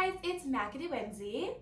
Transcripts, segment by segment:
guys, it's Macadoenzie.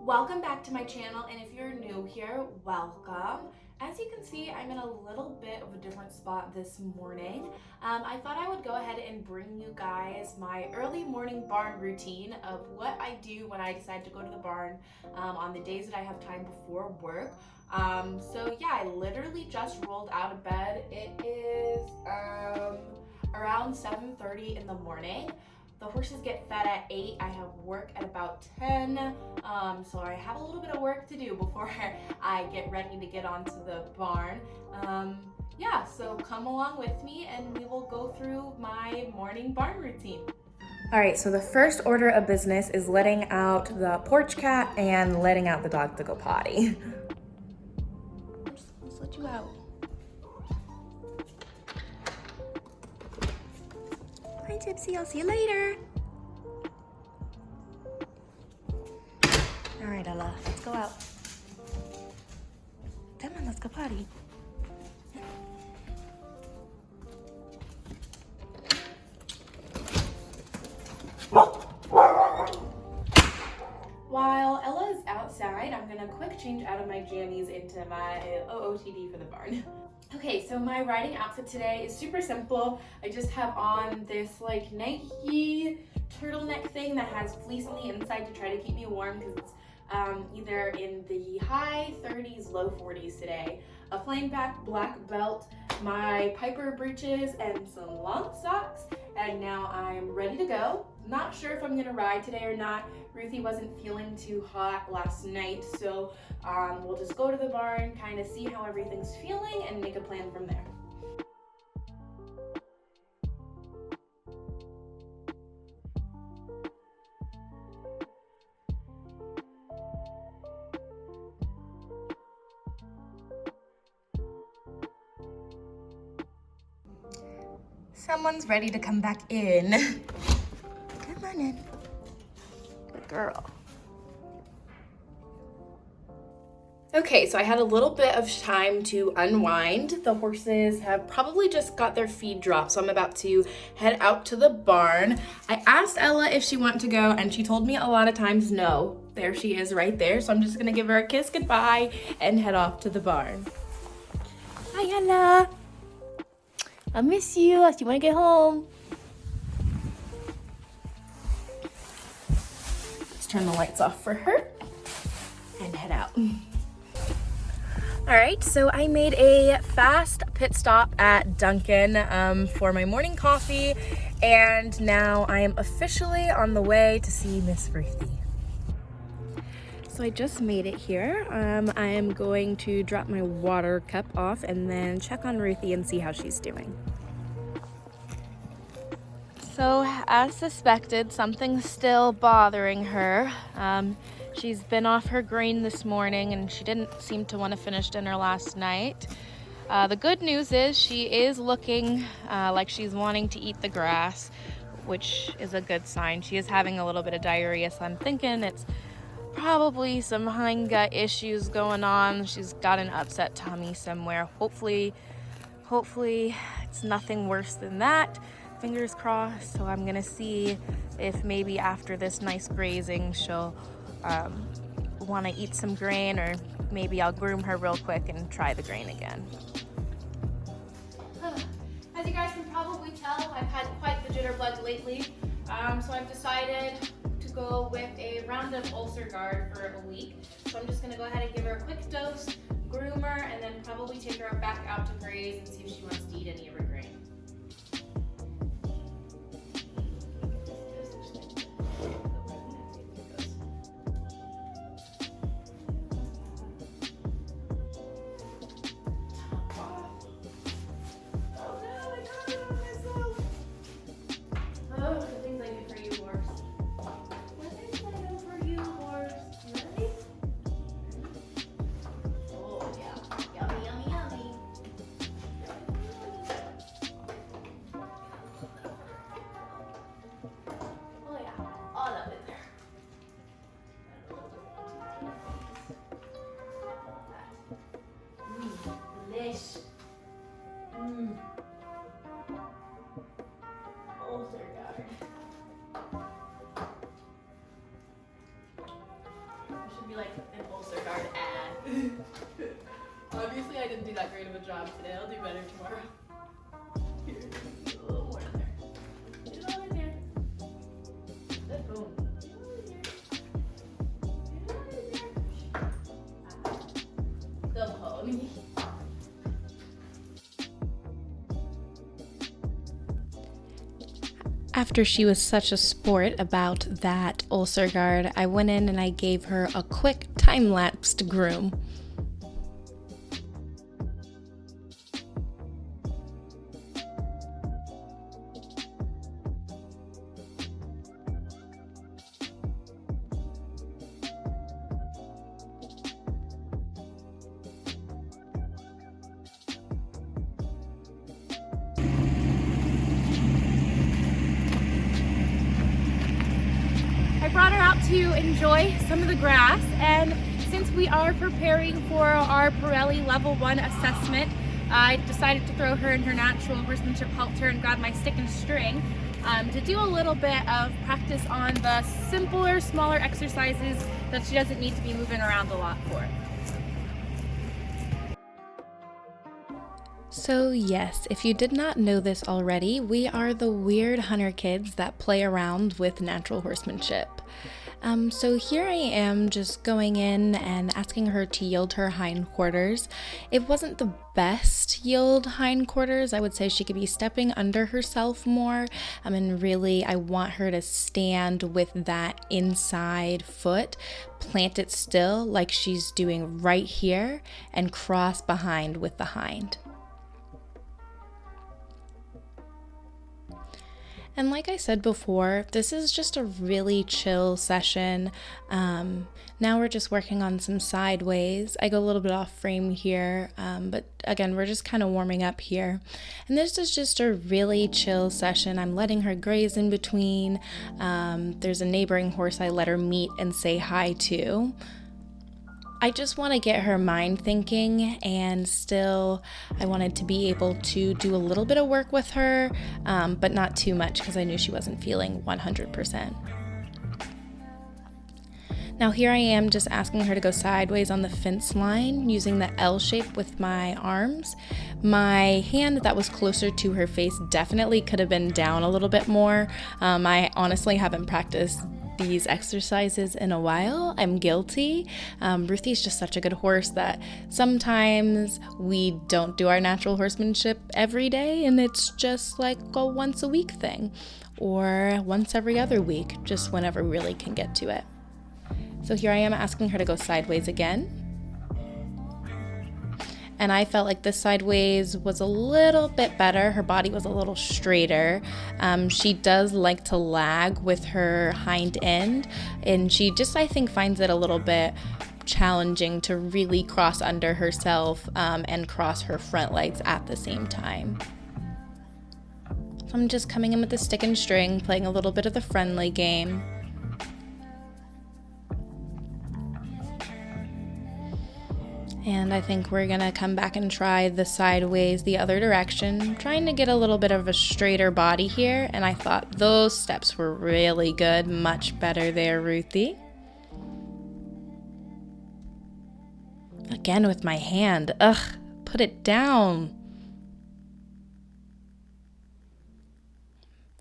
Welcome back to my channel, and if you're new here, welcome. As you can see, I'm in a little bit of a different spot this morning. I thought I would go ahead and bring you guys my early morning barn routine of what I do when I decide to go to the barn on the days that I have time before work. So yeah, I literally just rolled out of bed. It is around 7:30 in the morning. The horses get fed at 8. I have work at about 10, so I have a little bit of work to do before I get ready to get onto the barn. Yeah, so come along with me and we will go through my morning barn routine. All right, so the first order of business is letting out the porch cat and letting out the dog to go potty. Let's let you out. Hi, Tipsy. I'll see you later. All right, Ella. Let's go out. Come on, let's go potty. While Ella is outside, I'm gonna quick change out of my jammies into my OOTD for the barn. Okay, so my riding outfit today is super simple. I just have on this like Nike turtleneck thing that has fleece on the inside to try to keep me warm because it's either in the high 30s, low 40s today. A plain black belt, my Piper breeches, and some long socks. And now I'm ready to go. Not sure if I'm gonna ride today or not. Ruthie wasn't feeling too hot last night, so we'll just go to the barn, kind of see how everything's feeling, and make a plan from there. Someone's ready to come back in. Come on in. Good girl. Okay, so I had a little bit of time to unwind. The horses have probably just got their feed dropped, so I'm about to head out to the barn. I asked Ella if she wanted to go, and she told me a lot of times no. There she is right there, so I'm just gonna give her a kiss goodbye and head off to the barn. Hi, Ella. I miss you. You wanna get home? Let's turn the lights off for her and head out. All right, so I made a fast pit stop at Dunkin' for my morning coffee, and now I am officially on the way to see Miss Ruthie. So I just made it here. I am going to drop my water cup off and then check on Ruthie and see how she's doing. So as suspected, something's still bothering her. She's been off her grain this morning and she didn't seem to want to finish dinner last night. The good news is she is looking like she's wanting to eat the grass, which is a good sign. She is having a little bit of diarrhea, so I'm thinking it's probably some hindgut issues going on. She's got an upset tummy somewhere. Hopefully it's nothing worse than that. Fingers crossed. So I'm gonna see if maybe after this nice grazing she'll want to eat some grain, or maybe I'll groom her real quick and try the grain again. As you guys can probably tell, I've had quite the jitterbug lately, so I've decided to go with a Roundup ulcer guard for a week. So I'm just going to go ahead and give her a quick dose, groom her, and then probably take her back out to graze and see if she wants to eat any of her grain. be like an ulcer guard ad. Obviously, I didn't do that great of a job today. I'll do better tomorrow. Here, a little more in there. Get it all in there. Good boom. Get it all in there. Get it all in there. Good pony. After she was such a sport about that ulcer guard, I went in and I gave her a quick time-lapsed groom. Brought her out to enjoy some of the grass, and since we are preparing for our Parelli level 1 assessment, I decided to throw her in her natural horsemanship halter and grab my stick and string to do a little bit of practice on the simpler, smaller exercises that she doesn't need to be moving around a lot for. So yes, if you did not know this already, we are the weird hunter kids that play around with natural horsemanship. So here I am just going in and asking her to yield her hindquarters. It wasn't the best yield hindquarters. I would say she could be stepping under herself more. And really I want her to stand with that inside foot, plant it still like she's doing right here, and cross behind with the hind. And like I said before, this is just a really chill session. Now we're just working on some sideways. I go a little bit off frame here, but again, we're just kind of warming up here. And this is just a really chill session. I'm letting her graze in between. There's a neighboring horse I let her meet and say hi to. I just want to get her mind thinking, and still I wanted to be able to do a little bit of work with her, but not too much because I knew she wasn't feeling 100%. Now here I am just asking her to go sideways on the fence line using the L shape with my arms. My hand that was closer to her face definitely could have been down a little bit more. I honestly haven't practiced these exercises in a while. I'm guilty. Ruthie's just such a good horse that sometimes we don't do our natural horsemanship every day, and it's just like a once a week thing, or once every other week, just whenever we really can get to it. So here I am asking her to go sideways again. And I felt like this sideways was a little bit better. Her body was a little straighter. She does like to lag with her hind end, and she just, I think, finds it a little bit challenging to really cross under herself and cross her front legs at the same time. So I'm just coming in with the stick and string, playing a little bit of the friendly game. And I think we're gonna come back and try the sideways the other direction, trying to get a little bit of a straighter body here. And I thought those steps were really good, much better there, Ruthie. Again with my hand, put it down.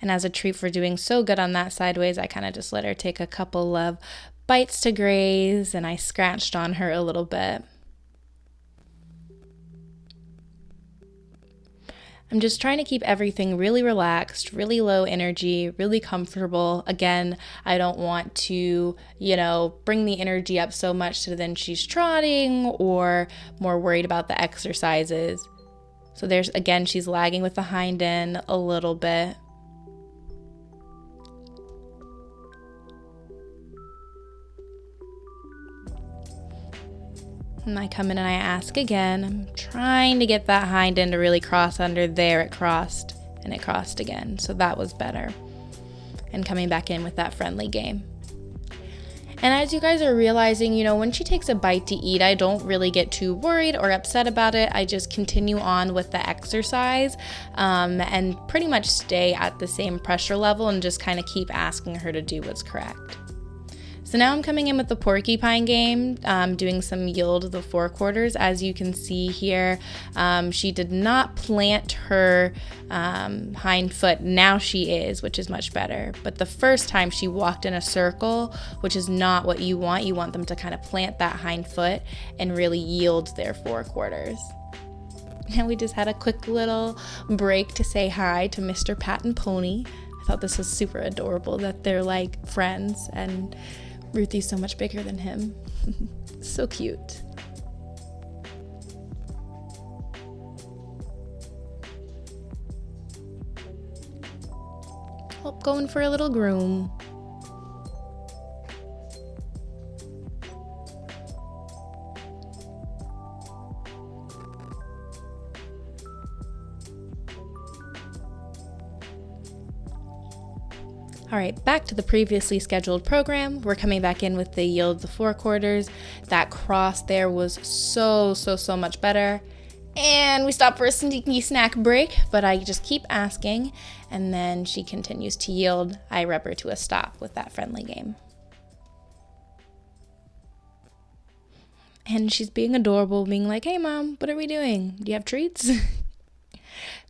And as a treat for doing so good on that sideways, I kind of just let her take a couple of bites to graze, and I scratched on her a little bit. I'm just trying to keep everything really relaxed, really low energy, really comfortable. Again, I don't want to, bring the energy up so much so then she's trotting or more worried about the exercises. So she's lagging with the hind end a little bit. And I come in and I ask again. I'm trying to get that hind end to really cross under there. It crossed, and it crossed again. So that was better. And coming back in with that friendly game. And as you guys are realizing, when she takes a bite to eat, I don't really get too worried or upset about it. I just continue on with the exercise and pretty much stay at the same pressure level and just kind of keep asking her to do what's correct. So now I'm coming in with the porcupine game, doing some yield the forequarters. As you can see here, she did not plant her hind foot. Now she is, which is much better. But the first time she walked in a circle, which is not what you want. You want them to kind of plant that hind foot and really yield their forequarters. And we just had a quick little break to say hi to Mr. Pat and Pony. I thought this was super adorable that they're like friends, and Ruthie's so much bigger than him. So cute. Oh, going for a little groom. All right, back to the previously scheduled program. We're coming back in with the yield the forequarters. That cross there was so much better. And we stop for a sneaky snack break, but I just keep asking, and then she continues to yield. I rep her to a stop with that friendly game. And she's being adorable, being like, hey mom, what are we doing? Do you have treats?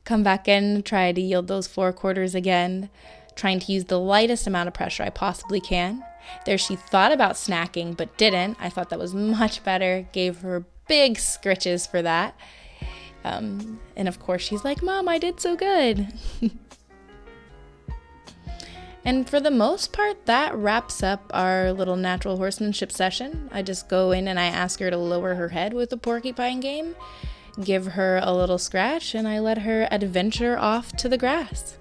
Come back in, try to yield those forequarters again. Trying to use the lightest amount of pressure I possibly can. There she thought about snacking, but didn't. I thought that was much better. Gave her big scritches for that. And of course she's like, Mom, I did so good. And for the most part, that wraps up our little natural horsemanship session. I just go in and I ask her to lower her head with the porcupine game, give her a little scratch, and I let her adventure off to the grass.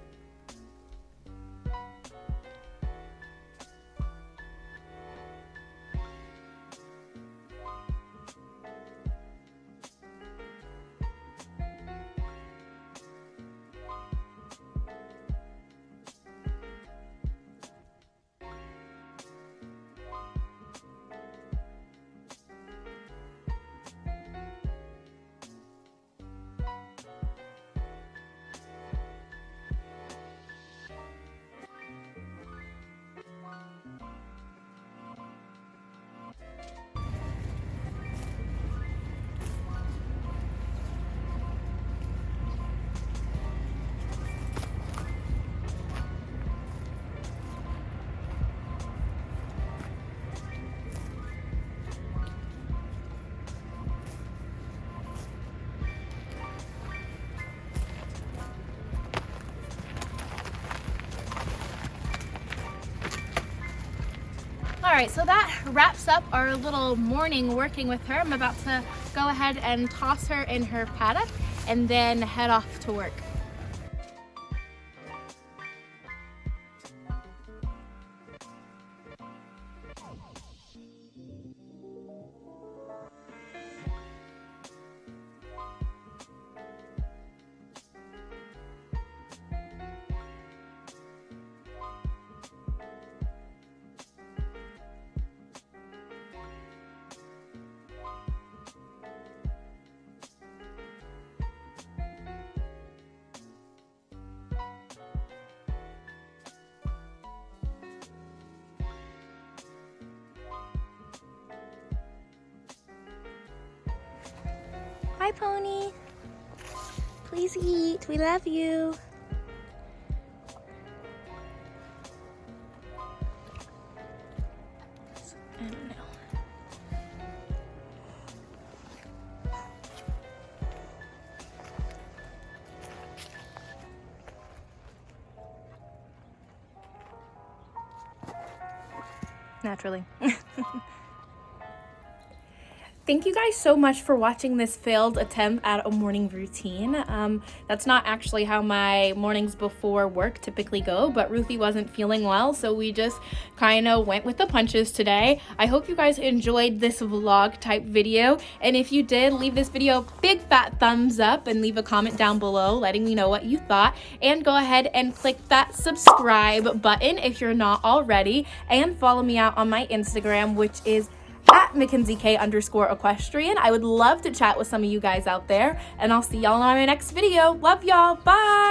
All right, so that wraps up our little morning working with her. I'm about to go ahead and toss her in her paddock and then head off to work. Hi, Pony. Please eat. We love you. I don't know. Naturally. Thank you guys so much for watching this failed attempt at a morning routine. That's not actually how my mornings before work typically go, but Ruthie wasn't feeling well, so we just kind of went with the punches today. I hope you guys enjoyed this vlog type video, and if you did, leave this video a big fat thumbs up and leave a comment down below letting me know what you thought, and go ahead and click that subscribe button if you're not already, and follow me out on my Instagram, which is at MacaDenzie_equestrian. I would love to chat with some of you guys out there, and I'll see y'all in my next video. Love y'all. Bye.